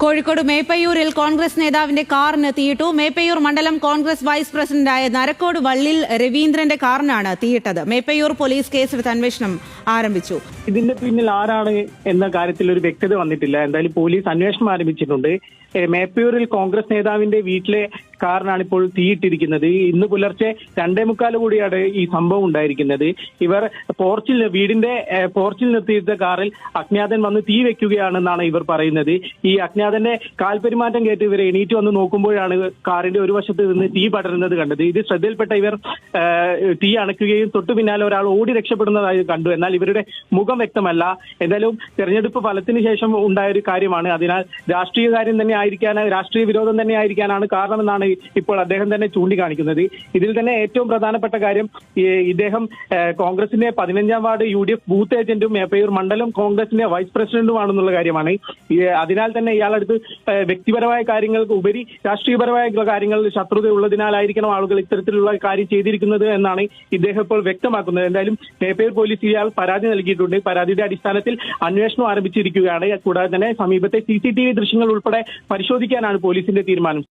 കോഴിക്കോട് മേപ്പയ്യൂരിൽ കോൺഗ്രസ് നേതാവിന്റെ കാറിന് തീയിട്ടു. മേപ്പയ്യൂർ മണ്ഡലം കോൺഗ്രസ് വൈസ് പ്രസിഡന്റായ നരക്കോട് വള്ളിൽ രവീന്ദ്രന്റെ കാറിനാണ് തീയിട്ടത്. മേപ്പയ്യൂർ പോലീസ് കേസെടുത്ത് അന്വേഷണം ആരംഭിച്ചു. ഇതിന്റെ പിന്നിൽ ആരാണ് എന്ന കാര്യത്തിൽ ഒരു വ്യക്തത വന്നിട്ടില്ല. എന്തായാലും പോലീസ് അന്വേഷണം ആരംഭിച്ചിട്ടുണ്ട്. മേപ്പയൂരിൽ കോൺഗ്രസ് നേതാവിന്റെ വീട്ടിലെ കാറിനാണ് ഇപ്പോൾ തീയിട്ടിരിക്കുന്നത്. ഇന്ന് പുലർച്ചെ 2:45 കൂടിയാണ് ഈ സംഭവം ഉണ്ടായിരിക്കുന്നത്. ഇവർ വീടിന്റെ പോർച്ചിൽ നിർത്തിയിരുന്ന കാറിൽ അജ്ഞാതൻ വന്ന് തീ വെക്കുകയാണെന്നാണ് ഇവർ പറയുന്നത്. ഈ അജ്ഞാതന്റെ കാൽപെരുമാറ്റം കേട്ട് ഇവർ എണീറ്റ് വന്ന് നോക്കുമ്പോഴാണ് കാറിന്റെ ഒരു വശത്ത് നിന്ന് തീ പടരുന്നത് കണ്ടത്. ഇത് ശ്രദ്ധയിൽപ്പെട്ട ഇവർ തീ അണയ്ക്കുകയും തൊട്ടു പിന്നാലെ ഒരാൾ ഓടി രക്ഷപ്പെടുന്നതായി കണ്ടു. എന്നാൽ ഇവരുടെ മുഖം വ്യക്തമല്ല. എന്തായാലും തെരഞ്ഞെടുപ്പ് ഫലത്തിന് ശേഷം ഉണ്ടായ ഒരു കാര്യമാണ്. അതിനാൽ രാഷ്ട്രീയ കാര്യം തന്നെ രാഷ്ട്രീയ വിരോധം തന്നെ ആയിരിക്കാനാണ് കാരണമെന്നാണ് ഇപ്പോൾ അദ്ദേഹം തന്നെ ചൂണ്ടിക്കാണിക്കുന്നത്. ഇതിൽ തന്നെ ഏറ്റവും പ്രധാനപ്പെട്ട കാര്യം ഇദ്ദേഹം കോൺഗ്രസിന്റെ 15-ാം വാർഡ് UDF ബൂത്ത് ഏജന്റും മേപ്പയൂർ മണ്ഡലം കോൺഗ്രസിന്റെ വൈസ് പ്രസിഡന്റുമാണെന്നുള്ള കാര്യമാണ്. അതിനാൽ തന്നെ ഇയാളടുത്ത് വ്യക്തിപരമായ കാര്യങ്ങൾക്ക് ഉപരി രാഷ്ട്രീയപരമായ കാര്യങ്ങൾ ശത്രുത ഉള്ളതിനാലായിരിക്കണം ആളുകൾ ഇത്തരത്തിലുള്ള കാര്യം ചെയ്തിരിക്കുന്നത് എന്നാണ് ഇദ്ദേഹം ഇപ്പോൾ വ്യക്തമാക്കുന്നത്. എന്തായാലും മേപ്പയൂർ പോലീസ് ഇയാൾ പരാതി നൽകിയിട്ടുണ്ട്. പരാതിയുടെ അടിസ്ഥാനത്തിൽ അന്വേഷണം ആരംഭിച്ചിരിക്കുകയാണ്. കൂടാതെ തന്നെ സമീപത്തെ CCTV ദൃശ്യങ്ങൾ ഉൾപ്പെടെ പരിശോധിക്കാനാണ് പോലീസിന്റെ തീരുമാനം.